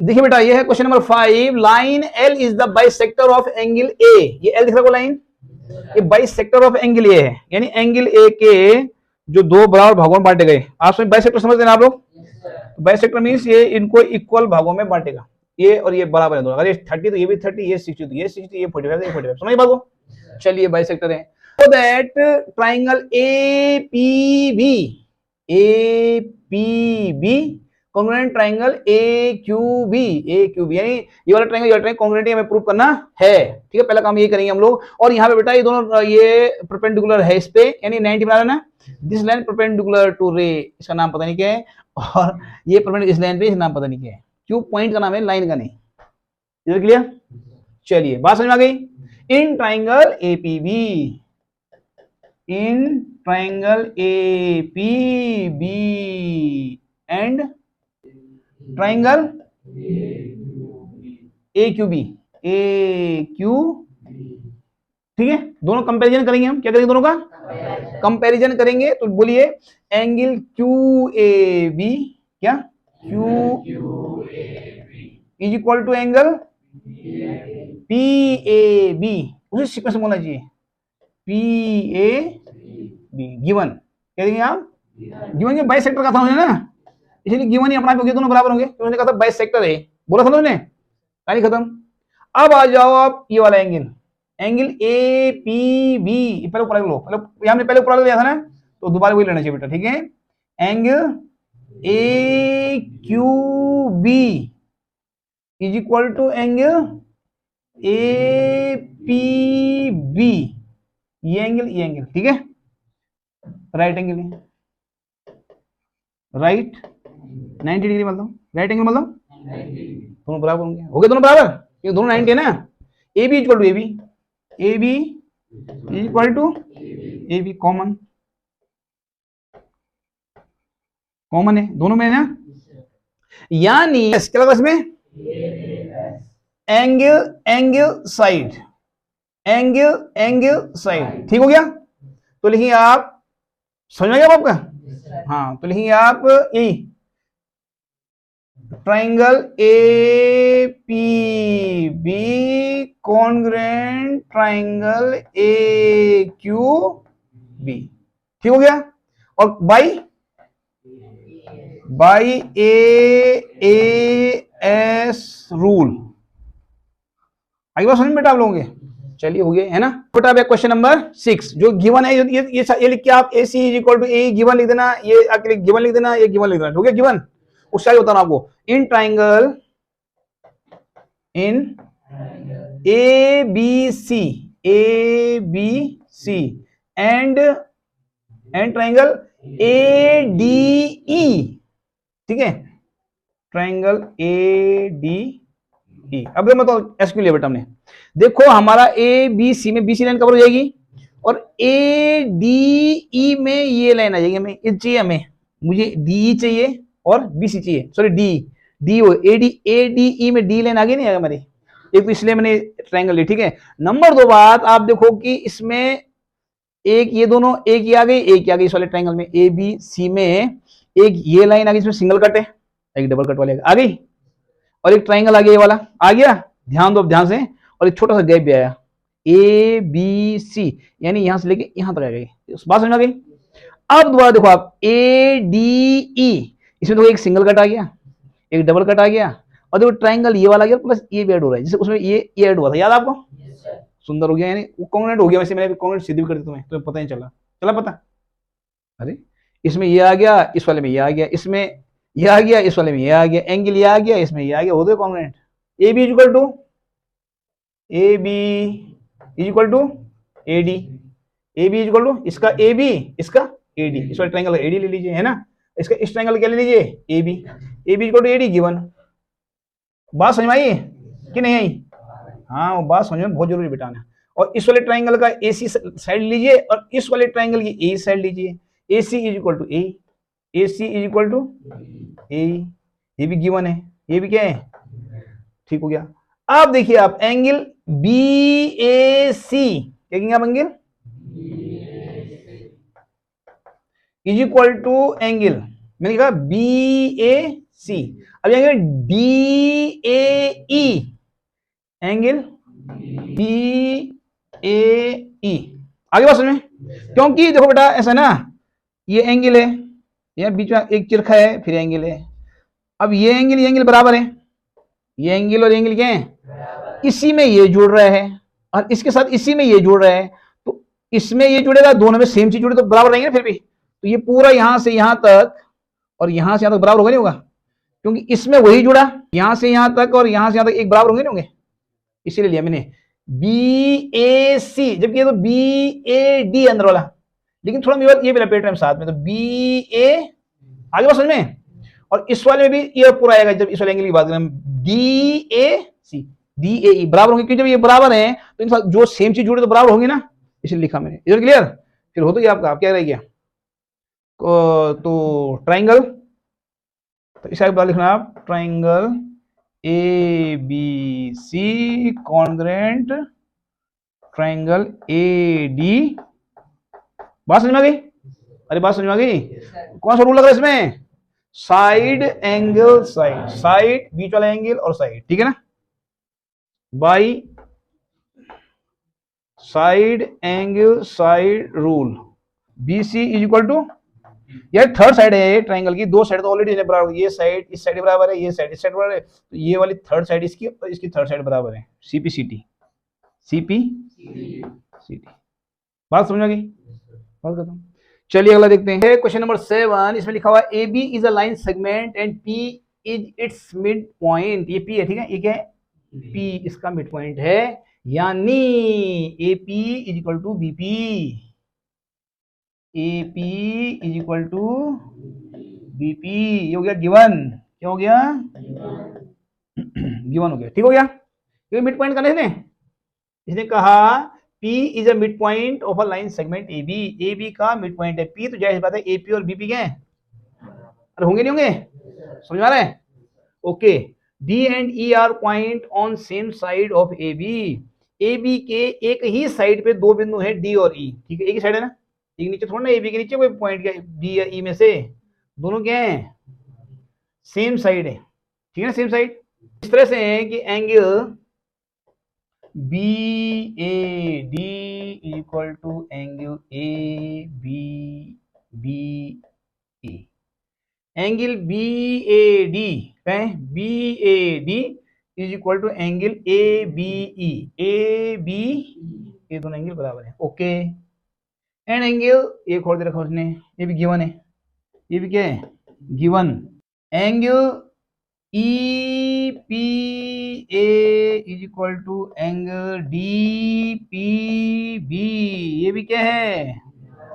देखिए बेटा, ये है question number 5। Line L is the bisector of angle A. ये एल दिख रहा है लाइन, ये बाइसेक्टर ऑफ एंगल ए है, यानी एंगल ए के जो दो बराबर भागों में बांटे गए। आप बाइसेक्टर समझते हैं आप लोग? बाइसेक्टर मींस ये इनको इक्वल भागों में बांटेगा, ये और ये बराबर है दोनों। अगर ये 30 तो ये भी 30, ये 60 तो ये 60, ये 45 ये 45। समझ बात को? चलिए बाइसेक्टर है। So that triangle A P B congruent triangle A Q B यानी ये वाला ट्राइंगल कॉन्ग्रुएंट हमें प्रूव करना है। ठीक है, पहला काम ये करेंगे हम लोग। और यहाँ पे बेटा ये दोनों ये परपेंडिकुलर है इस पे, यानी 90 बना लेना। दिस लाइन परपेंडिकुलर टू रे, इसका नाम पता नहीं क्या है, और ये परपेंडिकुलर इस लाइन पे, इसका नाम पता नहीं क्या है। क्यों? पॉइंट का नाम है, लाइन का नहीं। इधर क्लियर? चलिए बात समझ में आ गई। In triangle APB, in triangle APB and triangle A Q B, ठीक है। दोनों कंपैरिजन करेंगे हम। क्या करेंगे? दोनों का कंपैरिजन करेंगे। तो बोलिए एंगल क्यू ए बी, क्या Q is equal to angle P A B. उसी सीक्वेंस में बोलना चाहिए, पी ए बी गिवन। क्या देंगे आप? गिवन के बाइसेक्टर का था मुझे ना, इसलिए गिवन ही अपना पे दोनों बराबर होंगे, तो मैंने कहा था बाइसेक्टर है, बोला था मैंने, कहानी खत्म। अब आ जाओ आप ये वाला angle, angle A P B. पहले ऊपर लो, हमने पहले ऊपर लिया था ना, तो दोबारा वही लेना चाहिए बेटा। ठीक है, angle A Q B is equal to angle A P B. ये एंगल ठीक है, राइट एंगल है, राइट 90 डिग्री मतलब राइट एंगल मतलब दोनों बराबर होंगे। हो गए दोनों बराबर, ये दोनों 90 है ना। A B equal to A B equal to A B, common है दोनों में ना, यानी क्या लगा इसमें? Angle side, angle side. ठीक हो गया? तो लिखिए आप, समझ में गया आपका? हाँ, तो लिखिए आप यही triangle A P B congruent triangle A Q B. ठीक हो गया? और बाई ए एस रूल। आगे बात समझ बेटा आप लोगों के? चलिए हो गए है ना बेटा। क्वेश्चन नंबर 6 जो गिवन है, ये लिख के आप A C is equal to A given लिख देना, ये आके गिवन लिख देना, ये गिवन लिख देना। हो गया गिवन? उससे आगे बताना आपको, in triangle in A B C and triangle A D E. ठीक है, ट्राइंगल ए डी ई। अब मतलब एसक्यू लिया बेटा हमने। देखो हमारा ए बी सी में बीसी लाइन कवर हो जाएगी, और ए डी ई में ये लाइन आ जाएगी। हमें ये चाहिए, हमें मुझे डी चाहिए और बीसी चाहिए, sorry D O A D E में डी लाइन आ गई नहीं हमारी, एक तो इसलिए मैंने ट्राइंगल ली। ठीक है, नंबर 2 बात आप देखो कि इसमें एक ये दोनों, एक ये आ गई, एक ये आ गई। इस वाले ट्राइंगल में ए बी सी में एक ये लाइन आ गई, इसमें सिंगल कट है, एक डबल कट वाले आ गई, और एक ट्राइंगल आ गया, ये वाला आ गया। ध्यान दो ध्यान से, और एक छोटा सा गैप भी आया, ए बी सी, यानी यहां से लेके यहां तक आ गई। बात समझ आ गई? अब दोबारा देखो आप ए डी ई, इसमें तो एक सिंगल कट आ गया, एक डबल कट आ गया, और देखो ट्राइंगल ये वाला आ गया, प्लस ये भी ऐड हो रहा है, जैसे उसमें ये ऐड हुआ था, याद आपको? सुंदर हो गया, यानी वो कॉन्ग्रुएंट हो गया। वैसे मैंने कॉन्ग्रुएंट सीधी भी कर दी तुम्हें पता नहीं चला पता? अरे इसमें ये आ गया, इस वाले में ये आ गया, इसमें ये आ गया, इस वाले में ये आ गया, एंगल ये आ गया, इसमें ये आ गया, हो गए congruent. A B equal to A D, A B equal to इसका ए बी, इसका ए डी, इस वाले ट्राइंगल का ए डी ले लीजिए, है ना। इसका इस ट्राइंगल क्या ले लीजिए? A B equal to A D given. बात समझ में आई कि नहीं आई? हाँ, वो बात समझ में बहुत जरूरी बेटा। और इस वाले ट्राइंगल का ए सी साइड लीजिए, और इस वाले ट्राइंगल की ए साइड लीजिए। A C is equal to A C is equal to A, ये भी गिवन है, ये भी क्या है? ठीक हो गया। अब देखिए आप एंगल बी ए सी, क्या कहेंगे आप? Angle is equal to angle, मैंने कहा बी ए सी। अब angle D A E, angle D A E, आगे बात समझ में? क्योंकि देखो बेटा ऐसा ना, ये एंगल है, ये बीच में एक चिरखा है, फिर एंगल है। अब ये एंगल बराबर है, ये एंगल और एंगल क्या है, इसी में ये जुड़ रहा है और इसके साथ इसी में ये जुड़ रहा है, तो इसमें ये जुड़ेगा, दोनों में सेम चीज जुड़े तो बराबर रहेंगे फिर भी। तो ये पूरा यहां से यहां तक और यहां से यहां तक बराबर होगा नहीं होगा, क्योंकि इसमें वही जुड़ा, यहां से यहां तक और यहां से यहां तक एक बराबर होंगे नहीं होंगे, इसीलिए लिया मैंने बी ए सी, जबकि ये तो बी ए डी अंदर वाला, लेकिन थोड़ा ये भी लपेट रहे हैं साथ में, तो बी ए, आगे बात समझ में? और इस वाले में भी ये पूरा आएगा, जब इस वाले एंगल की बात करें, D A C, D A ई बराबर होंगे, क्योंकि जब ये बराबर है तो इनका जो सेम चीज जुड़े तो बराबर होंगे ना, इसलिए लिखा मैंने। इधर क्लियर? फिर हो तो ये आपका, आप क्या रह गया तो ट्राइंगल, तो इस बता लिखना आप, triangle A B C congruent triangle A D. बात समझ में आ गई? अरे बात समझ में आ गई? कौन सा रूल लग रहा है इसमें? साइड एंगल साइड, साइड बीच वाला एंगल और साइड, ठीक है ना, by side angle side rule, B C is equal to, ये थर्ड साइड है ट्राइंगल की, दो साइड तो ऑलरेडी बराबर, ये साइड इस साइड बराबर है, ये साइड इस साइड बराबर है, तो ये वाली थर्ड साइड इसकी और इसकी थर्ड साइड बराबर है, सीपी सीटी, सीपी सीटी। बात समझ आ गई? बात खत्म। चलिए अगला देखते हैं, क्वेश्चन नंबर 7, इसमें लिखा हुआ A B is a line segment and P is its mid point, ये पी है, ठीक है, ये क्या है, पी इसका मिड पॉइंट है, यानी A P is equal to B P, A P is equal to B P, ये हो गया गिवन, क्या हो गया, गिवन हो गया, ठीक हो गया। ये मिड पॉइंट करने इसने कहा P is a mid point of a line segment AB, AB का मिड पॉइंट है P, तो जाहिर बात है AP और BP क्या है, अरे होंगे नहीं होंगे, समझ में आ रहा है? Okay, D and E are point on same side of AB, AB के एक ही साइड पे दो बिंदु हैं D और E, ठीक है, एक ही साइड है ना, एक नीचे थोड़ा ना, AB के नीचे कोई पॉइंट क्या D या E में से, दोनों क्या है, सेम साइड है, ठीक है ना, सेम साइड। इस तरह से है कि angle B A D equal to angle A B B A, angle B A D क्या है, B A D is equal to angle A B E, A B, ये दोनों एंगल बराबर है, ओके। एंड एंगल ये खोल दे रखा उसने, ये भी गिवन है, ये भी क्या है, given, angle E P A is equal to angle D P B, ये भी क्या है,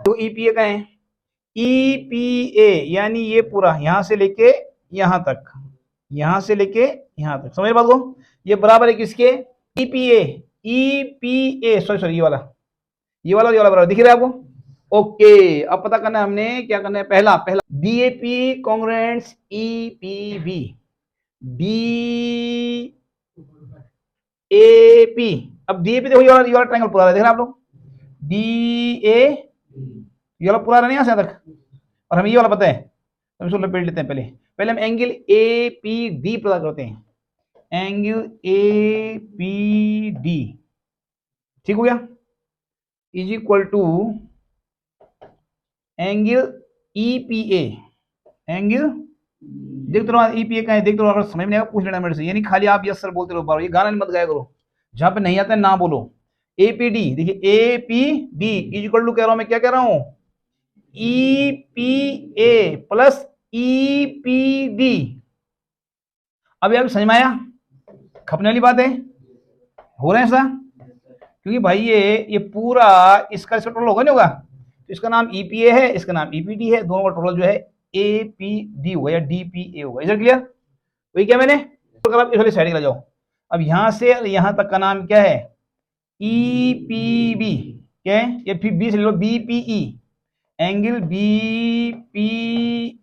तो ई पी ए का है, ई पी ए यानी ये पूरा यहां से लेके यहां तक, यहां से लेके यहां तक, समझ बात को, ये बराबर है किसके, ई पी ए, सॉरी ये वाला और ये वाला बराबर दिख रहा है आपको, ओके। अब पता करना है हमने, क्या करना है, पहला D A P congruents E P B, D A P, अब डी ए पी देखो ये वाला ट्रायंगल पूरा है, देख रहे हैं आप लोग, डी ए, ये वाला पूरा नहीं यहां तक, और हमें ये वाला पता है, तो हम इसको लपेट लेते हैं, पहले हम एंगल ए पी डी पता करते हैं, एंगल ए पी डी, ठीक हो गया, is equal to angle E P A, angle देखते रहो, ईपीए का है देखते रहो, अगर समझ में नहीं आएगा पूछ लेना मेरे से, ये नहीं खाली आप यस सर बोलते रहो बार, ये गाना मत गाया करो, जहां पे नहीं आता है ना बोलो। एपीडी देखिए, एपीडी इज इक्वल टू कह रहा हूं मैं, क्या कह रहा हूं, ईपीए प्लस ईपीडी। अब यार समझ में आया, खपने वाली बात है, हो रहा है ऐसा, क्योंकि भाई ये पूरा इसका टोटल होगा नहीं होगा, तो इसका नाम ईपीए है, इसका नाम ईपीडी है, दोनों का टोटल जो है ए पी डी होगा या डी पी ए होगा, इधर क्लियर, वही क्या मैंने, अगर आप इस वाली साइड जाओ, अब यहां से यहां तक का नाम क्या है, ई पी बी, क्या है ये, फिर बी से ले लो, B P E, angle B P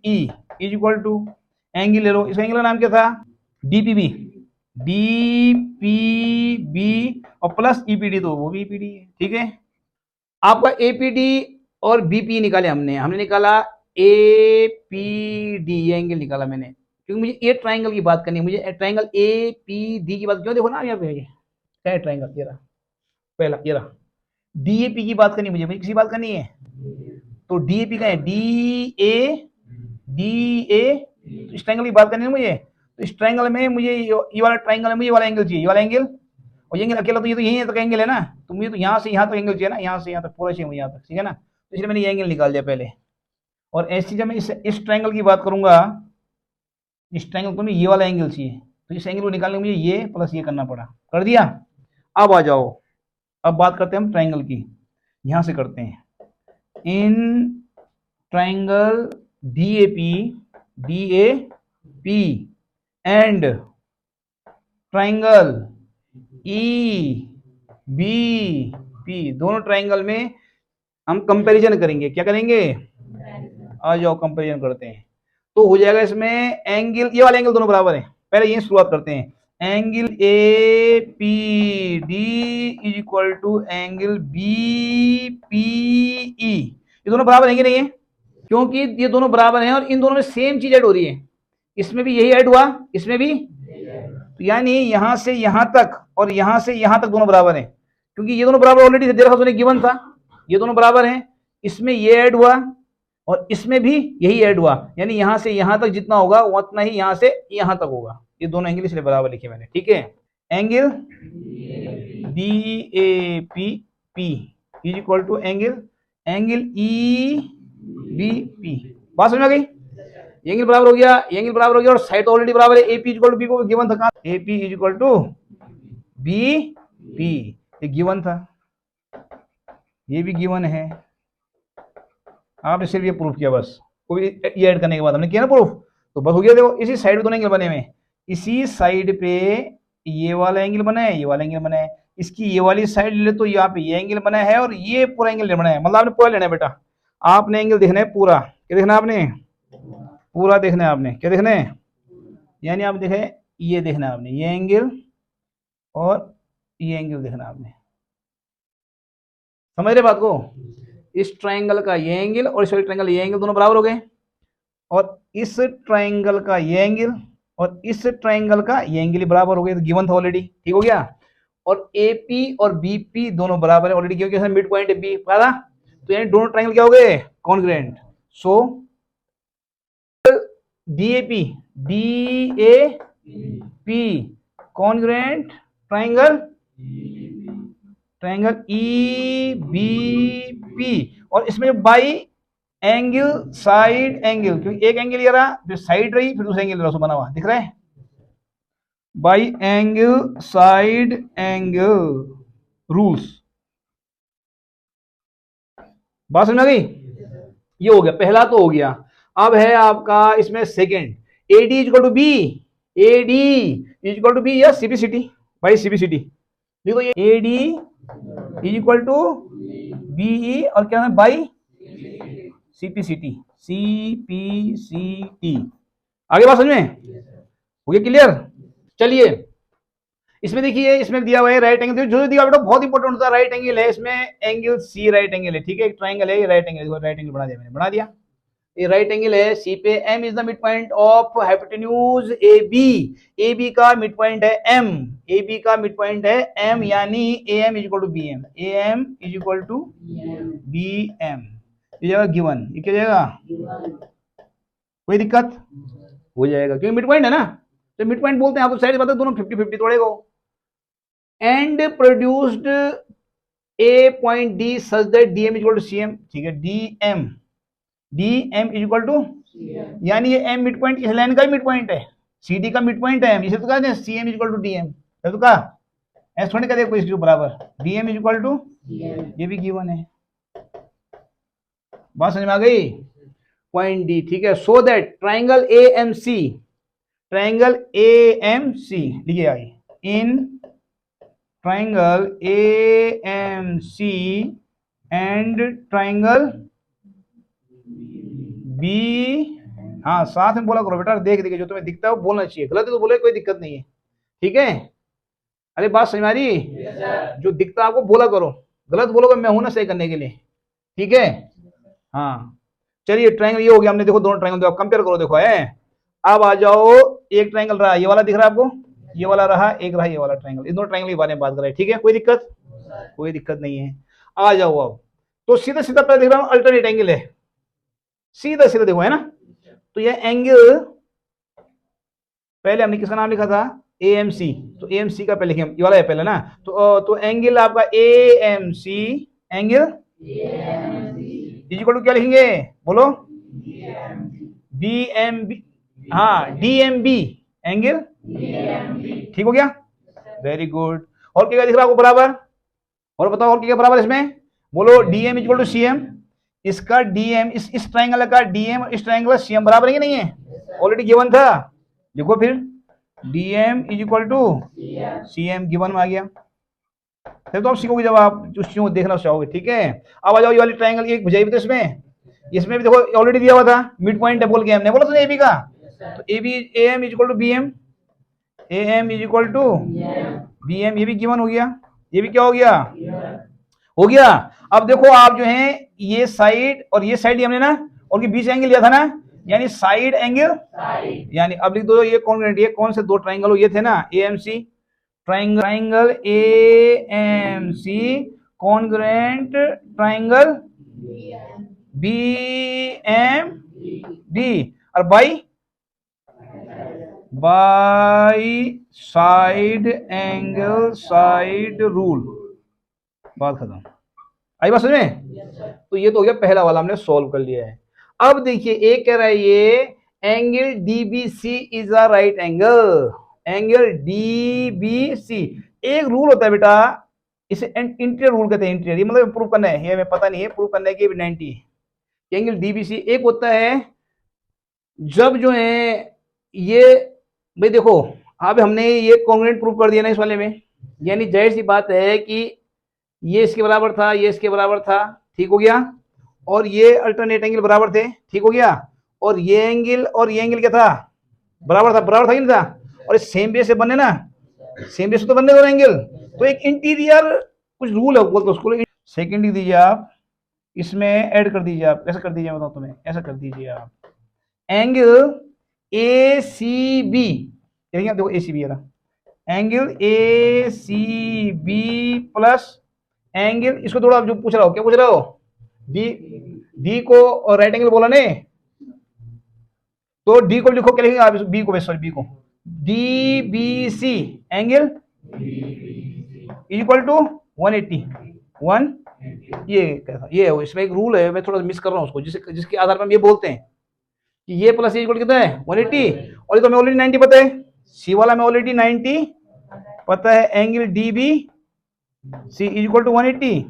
E is equal to angle ले लो, इस एंगल का नाम क्या था, D P B, D P B और प्लस ई पी डी, तो वो भी ई पी डी है, ठीक है। आपका ए पी डी और बी पी निकाले हमने निकाला ए पी डी, ये एंगल निकाला मैंने, क्योंकि मुझे ए ट्राइंगल की बात करनी है, मुझे ट्राइंगल ए पी डी की बात, क्यों देखो ना यहाँ पे क्या है ट्राइंगल, ये रहा पहला, ये रहा डीएपी की बात करनी है मुझे किसी बात करनी है, तो डीएपी का है डी ए, तो इस ट्राइंगल की बात करनी है मुझे, तो इस ट्राइंगल में मुझे ये वाला ट्राइंगल है, मुझे ये वाला एंगल चाहिए, ये वाला एंगल, और ये एंगल अकेला तो ये तो यही तक एंगल है ना, तो मुझे तो यहाँ से यहाँ तक एंगल चाहिए ना, यहाँ से यहाँ तक पूरा चाहिए मुझे यहाँ तक, ठीक है ना, तो इसलिए मैंने ये एंगल निकाल दिया पहले। और ऐसी जब मैं इस ट्राइंगल की बात करूंगा, इस ट्राइंगल को ये वाला एंगल चाहिए, तो इस एंगल को निकालने के मुझे ये प्लस ये करना पड़ा, कर दिया। अब आ जाओ, अब बात करते हैं हम ट्राइंगल की, यहां से करते हैं, in triangle D A P and triangle E B P, दोनों ट्राइंगल में हम कंपैरिजन करेंगे, क्या करेंगे, आ जाओ कंपैरिजन करते हैं। तो हो जाएगा इसमें एंगल, ये वाले एंगल दोनों बराबर हैं, पहले यही शुरुआत करते हैं, angle A P D is equal to angle B P E, ये दोनों बराबर हैं कि नहीं है, क्योंकि ये दोनों बराबर हैं और इन दोनों में सेम चीज ऐड हो रही है, इसमें भी यही ऐड हुआ, इसमें भी, तो यानी यहां से यहां तक और यहां से यहां तक दोनों बराबर हैं, क्योंकि ये दोनों बराबर ऑलरेडी दे रखा था, गिवन था, ये दोनों बराबर हैं, इसमें ये ऐड हुआ और इसमें भी यही ऐड हुआ, यानी यहां से यहां तक जितना होगा उतना ही यहां से यहां तक होगा, ये दोनों एंगल इसलिए बराबर लिखे मैंने, ठीक है। Angle D A P P is equal to angle E B P, बात समझ में आ गई, एंगल बराबर हो गया, एंगल बराबर हो गया और साइड ऑलरेडी बराबर है, एपी इक्वल टू बी को गिवन था, AP is equal to B P, ये गिवन था, ये भी गिवन है, आपने सिर्फ ये प्रूफ किया बस, कोई ये ऐड करने के बाद हमने किया ना प्रूफ, तो बस हो गया। देखो इसी साइड पे दोनों एंगल बने हुए, इसी साइड पे ये वाला एंगल बना है, ये वाला एंगल बना है, इसकी ये वाली साइड ले तो यहाँ पे ये एंगल बना है और ये पूरा एंगल बना है, मतलब आपने पूरा लेना है बेटा, आपने एंगल देखना है पूरा, क्या देखना है आपने, पूरा देखना है आपने, क्या देखना है, यानी आप देखें ये देखना है आपने, ये एंगल और ये एंगल देखना है आपने, समझ रहे बात को, इस ट्राइंगल का ये एंगल और इस वाले ट्राइंगल ये एंगल दोनों बराबर हो गए, और इस ट्राइंगल का ये एंगल और इस ट्राइंगल का ये एंगल बराबर हो गए, तो गिवन था ऑलरेडी, ठीक हो गया। और एपी और बीपी दोनों बराबर है ऑलरेडी, क्योंकि मिड पॉइंट है बी, पता, तो यानी दोनों ट्राइंगल क्या हो गए, congruent, so DAP D A P congruent triangle E B P, और इसमें जो बाई एंगल साइड एंगल, क्योंकि एक एंगल ये रहा, फिर साइड रही, फिर दूसरा एंगल रहा, बना हुआ दिख रहा है, by angle side angle rules, बात समझ में आ गई, ये हो गया पहला, तो हो गया। अब है आपका इसमें second, AD equal to B, AD equal to B या सीपीसीटी, बाई सीपीसीटी देखो, ये एडी इक्वल टू बीई और क्या है बाई सीपीसीटी, सीपीसीटी, आगे बात समझ में हो गया, क्लियर। चलिए इसमें देखिए, इसमें दिया हुआ है राइट एंगल, जो दिया बेटा बहुत इंपॉर्टेंट होता है, राइट एंगल है, इसमें एंगल सी राइट एंगल है, ठीक है, एक ट्राइंगल है, ये राइट एंगल, राइट एंगल बना दिया मैंने, बना दिया, ये राइट एंगल है सी पे, M is the mid point of hypotenuse A B का मिड पॉइंट है एम, ए बी का मिड पॉइंट है एम, यानी A M is equal to B M, A M is equal to B M, ये जाएगा given, ये क्या जाएगा, कोई दिक्कत हो जाएगा, क्योंकि मिड पॉइंट है ना, तो मिड पॉइंट बोलते हैं, आप तो साइड बात है, दोनों 50-50 तोड़ेगा, and produced a point D such that D M is equal to C M, ठीक है, D M is equal to, यानी ये एम मिड पॉइंट इस लाइन का ही मिड पॉइंट है, सी डी का मिड पॉइंट है, इसे तो कहते हैं C M is equal to D M, तो कहा ऐसा थोड़ी कहते कोई इसके बराबर, D M is equal to, ये भी गिवन है, बात समझ में आ गई, पॉइंट डी, ठीक है, so that triangle A M C, triangle A M C लिखिए I, in triangle A M C and triangle B, हाँ साथ में बोला करो बेटा, देख देख जो तुम्हें दिखता है वो बोलना चाहिए, गलत है तो बोले कोई दिक्कत नहीं है, ठीक है, अरे बात समझ में आ रही, जो दिखता है आपको बोला करो, गलत बोलोगे मैं हूं ना सही करने के लिए, ठीक है, हाँ चलिए ट्राइंगल ये हो गया, हमने देखो दोनों ट्राइंगल देखो, कंपेयर करो, देखो है अब आ जाओ, एक ट्राइंगल रहा ये वाला दिख रहा है आपको, ये वाला रहा, एक रहा ये वाला ट्राइंगल, इन दोनों ट्राइंगल के बारे में बात कर रहे हैं, ठीक है, कोई दिक्कत, कोई दिक्कत नहीं है। आ जाओ अब, तो सीधा सीधा पहले दिख रहा हूं अल्टरनेट एंगल है, सीधा सीधा देखो है ना, तो ये एंगल पहले हमने किसका नाम लिखा था, AMC, तो AMC का पहले लिखे, ये वाला है पहले ना, तो एंगल आपका AMC, एंगल इक्वल टू क्या लिखेंगे बोलो, BMB, हाँ DMB, एंगल ठीक हो गया, वेरी गुड। और क्या दिख रहा है आपको बराबर, और बताओ और क्या बराबर इसमें, बोलो DM इक्वल टू CM, इसका DM इस ट्राइंगल का DM इस ट्राइंगल CM बराबर है कि नहीं है, ऑलरेडी गिवन था, देखो फिर DM is equal to CM given में आ गया, फिर तो आप सीखोगे जब आप उस चीज को देखना चाहोगे, ठीक है। अब आ जाओ ये वाली ट्राइंगल की एक भुजाई भी तो इसमें भी देखो ऑलरेडी दिया हुआ था, मिड पॉइंट है बोल के हमने बोला था AB का, तो AB AM is equal to BM, AM is equal to BM, ये भी गिवन हो गया, ये भी क्या हो गया, हो गया। अब देखो आप जो है ये साइड और ये साइड हमने ना, और बीच एंगल लिया था ना, यानी साइड एंगल, यानी अब लिख दो ये कॉन्ग्रुएंट, ये कौन से दो ट्राइंगल हो, ये थे ना AMC, triangle AMC congruent triangle BMD, और by side angle side rule, बात खत्म, आई बात समझ में। तो ये तो हो गया पहला वाला, हमने सॉल्व कर लिया है। अब देखिए एक कह रहा है ये angle DBC is a right angle, angle DBC, एक रूल होता है बेटा, इसे इंटीरियर रूल कहते हैं, इंटीरियर, मतलब प्रूव करना है, ये हमें पता नहीं है, प्रूव करना है कि 90 एंगल DBC एक होता है जब जो है ये, भाई देखो अब हमने ये कॉन्ग्रुएंट प्रूव कर दिया ना इस वाले में, यानी जाहिर सी बात है कि ये इसके बराबर था, ये इसके बराबर था, ठीक हो गया, और ये अल्टरनेट एंगल बराबर थे, ठीक हो गया, और ये एंगल और ये एंगल क्या था, बराबर था कि नहीं था, और सेम बेस से बनने ना, सेम बेस से तो बनने दो एंगल, तो एक इंटीरियर कुछ रूल है बोलते उसको, सेकंड लिख दीजिए आप, इसमें ऐड कर दीजिए आप, कैसे कर दीजिए बताओ तुम्हें, ऐसा कर दीजिए आप, एंगल ACB, देखो ACB है, एंगल ACB प्लस एंगल, इसको थोड़ा आप जो पूछ रहा हो, क्या पूछ रहा हो, D को राइट एंगल बोला ने, तो D को लिखो, क्या लिखेंगे आप, B को, सॉरी B को, DBC एंगल इक्वल टू 180, ये कैसा, ये इसमें एक रूल है, मैं थोड़ा मिस कर रहा हूँ उसको, जिसके आधार पर हम ये बोलते हैं कि ये प्लस इक्वल कितना है 180, और ये तो हमें ऑलरेडी 90 पता है, सी वाला में ऑलरेडी 90 पता है, एंगल DBC इक्वल टू 180,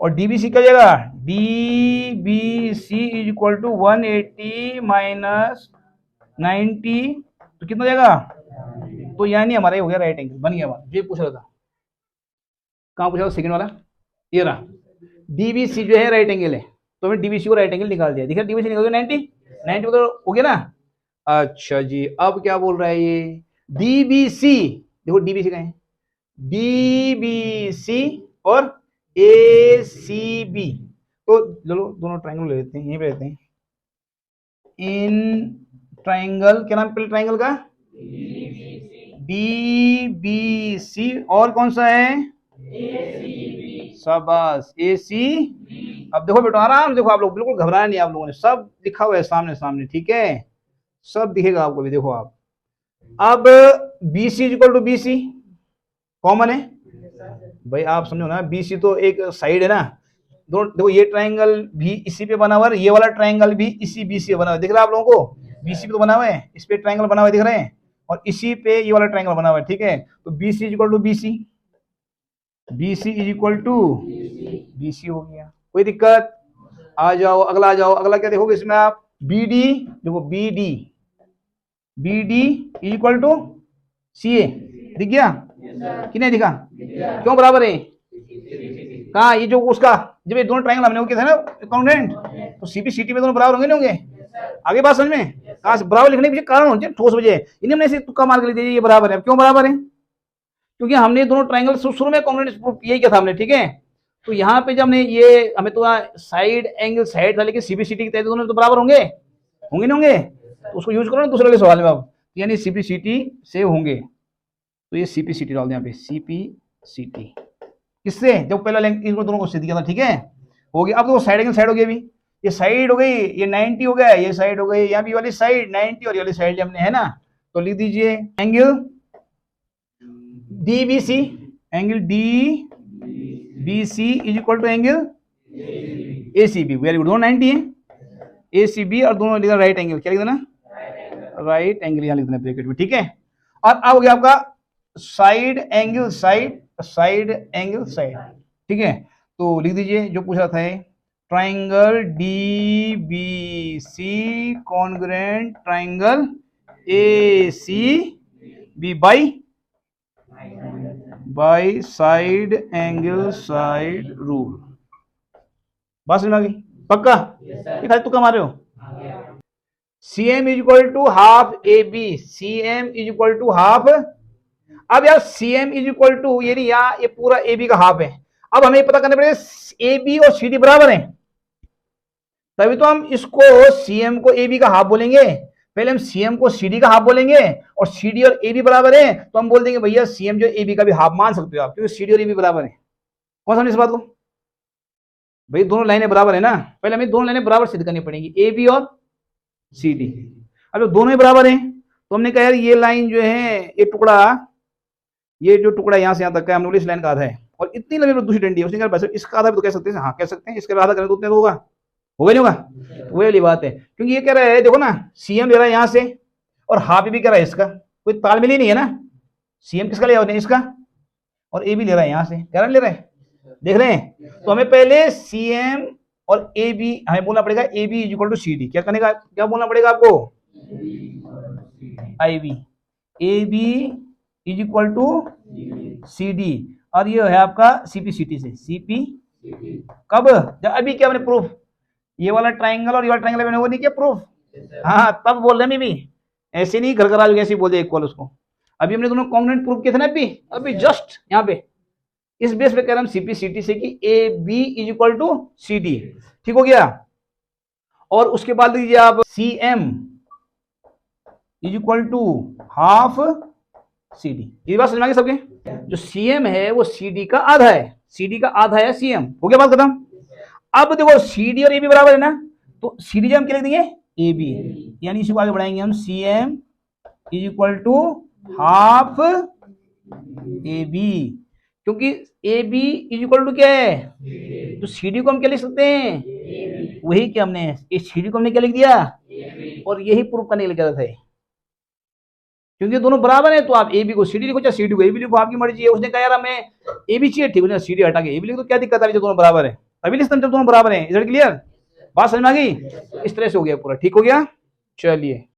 और DBC क्या जाएगा, DBC इक्वल टू 180 माइनस 90, तो कितना जाएगा, तो यानी हमारा ये हो गया राइट एंगल, बन गया हमारा, ये पूछ रहा था, कहाँ पूछा था, सेकंड वाला, ये रहा, DBC जो है राइट एंगल है, तो हमें DBC को राइट एंगल निकाल दिया, देखिए DBC निकाल दिया 90 तो हो गया ना। अच्छा जी, अब क्या बोल रहा है ये DBC, देखो DBC का है, DBC और ACB, तो चलो दोनों ट्राइंगल ले लेते हैं, यहीं पे लेते हैं, इन ट्राइंगल क्या नाम पहले ट्राइंगल का, DBC, और कौन सा है, शाबाश ACB। अब देखो बेटा आराम, देखो आप लोग बिल्कुल घबराए नहीं, आप लोगों ने सब लिखा हुआ है सामने सामने, ठीक है, सब दिखेगा आपको भी, देखो आप, अब BC equal to BC common है, भाई आप समझो ना, BC तो एक साइड है ना, दोनों देखो, ये ट्राइंगल भी इसी पे बना हुआ है, ये वाला ट्राइंगल भी इसी BC पे बना हुआ है, दिख रहा है आप लोगों को, BC पे तो बना हुआ है, इस पे ट्राइंगल बना हुआ है, दिख रहे हैं, और इसी पे ये वाला ट्राइंगल बना हुआ है, ठीक है, तो BC equal to BC, BC is equal to BC हो गया, कोई दिक्कत। आ जाओ अगला, आ जाओ अगला, क्या देखोगे इसमें आप, BD, देखो BD is equal to CA, दिख गया कि नहीं दिखा, क्यों बराबर है, कहा ये जो उसका, जब ये दोनों ट्राइंगल हमने वो किया था ना कॉन्ग्रुएंट, तो CP/CT में दोनों बराबर होंगे नहीं होंगे, आगे बात समझ में, कहा बराबर लिखने के पीछे कारण होना चाहिए ठोस वजह, इन्हें हमने ऐसे तुक्का मार के लिया ये बराबर है, क्यों बराबर है, क्योंकि हमने दोनों ट्राइंगल शुरू में कॉन्ग्रुएंट यही किया था हमने, ठीक है, तो यहाँ पे जब हमने ये, हमें तो साइड एंगल साइड था, लेकिन CP/CT के तहत दोनों तो बराबर होंगे नहीं होंगे, तो उसको यूज करो ना दूसरे वाले सवाल में अब, यानी सीपीसीटी से होंगे, तो ये सीपीसीटी डाल दें यहाँ पे, सीपीसीटी किससे, जब पहला लिंक इनको दोनों को सिद्ध किया था, ठीक है, हो गया। अब तो साइड एंगल साइड हो गई, अभी ये साइड हो गई, ये 90 हो गया, ये साइड हो गई, यहाँ भी वाली साइड 90 और ये वाली साइड हमने, है ना, तो लिख दीजिए angle DBC, angle DBC is equal to angle ACB, very good, दोनों 90 है, एसीबी और दोनों लिखना राइट एंगल, क्या लिख देना, राइट एंगल यहाँ लिख देना ब्रैकेट में, ठीक है। और अब हो गया आपका side angle side, side angle side, ठीक है, तो लिख दीजिए जो पूछ रहा था, triangle D B C congruent triangle A C B by side angle side rule. बात समझ में आ गई, पक्का, ये खाली तुक्का मार रहे हो। CM is equal to half A B, CM is equal to half, अब यार CM इज इक्वल टू ये नहीं, यहाँ ये पूरा AB का हाफ है, अब हमें पता करना पड़ेगा AB और CD बराबर है, तभी तो हम इसको CM को AB का हाफ बोलेंगे, पहले हम CM को CD का हाफ बोलेंगे, और CD और AB बराबर है तो हम बोल देंगे भैया CM जो AB का भी हाफ मान सकते हो आप, क्योंकि CD और AB बराबर है। कौन समझ इस बात को, भाई दोनों लाइनें बराबर है ना, पहले हमें दोनों लाइनें बराबर सिद्ध करनी पड़ेगी, AB और CD। अब दोनों ही बराबर हैं तो हमने कहा यार ये लाइन जो है, ये टुकड़ा, ये जो टुकड़ा यहाँ से यहाँ तक का हमने इस लाइन का आधा है, और इतनी लंबी दूसरी डंडी है, उसने कहा इसका आधा भी तो कह सकते हैं, हाँ कह सकते हैं, इसका आधा करें तो उतने तो होगा नहीं होगा, वही वाली बात है, क्योंकि ये कह रहा है देखो ना, CM ले रहा है यहाँ से और हाफ भी कह रहा है इसका, कोई तालमेल ही नहीं है ना, CM किसका लिया होता है, इसका, और AB ले रहा है यहाँ से, कह रहा ले रहा है, देख रहे हैं, तो हमें पहले CM और AB हमें बोलना पड़ेगा AB is equal to CD, क्या करने का, क्या बोलना पड़ेगा आपको, IB, AB is equal to CD, और ये है आपका CPCT से, CP कब, जब अभी क्या मैंने प्रूफ, ये वाला ट्राइंगल और ये वाला ट्राइंगल मैंने वो नहीं किया प्रूफ, हाँ तब बोल रहे हैं भी, ऐसे नहीं घर घर आ ऐसे ही बोल दे इक्वल उसको, अभी हमने दोनों कॉन्ग्रुएंट प्रूफ किए थे ना, अभी जस्ट यहाँ पे इस बेस पे कह रहे हम CPCT से कि AB is equal to CD, ठीक हो गया। और उसके बाद लीजिए आप CM is equal to half CD, ये बात समझ में आ गई सबके, जो CM है वो CD का आधा है, CD का आधा है CM, हो गया बात खत्म। अब देखो CD और AB बराबर है ना, तो CD जब हम क्या लिख देंगे AB, यानी इसी को आगे बढ़ाएंगे हम, CM is equal to half AB, क्योंकि AB इज इक्वल टू क्या है, तो CD को हम क्या लिख सकते हैं, वही क्या हमने इस CD को हमने क्या लिख दिया, और यही प्रूफ करने के लिए था, क्योंकि दोनों बराबर है, तो आप AB को CD लिखो चाहे CD को AB लिखो, आपकी मर्जी है। उसने कहा यार हमें AB चाहिए, ठीक है CD हटा के AB लिखो, तो क्या दिक्कत है, जब दोनों बराबर है अभी लिखते हैं, जब दोनों बराबर है, इज इट क्लियर, बात समझ में आ गई, इस तरह से हो गया पूरा, ठीक हो गया, चलिए।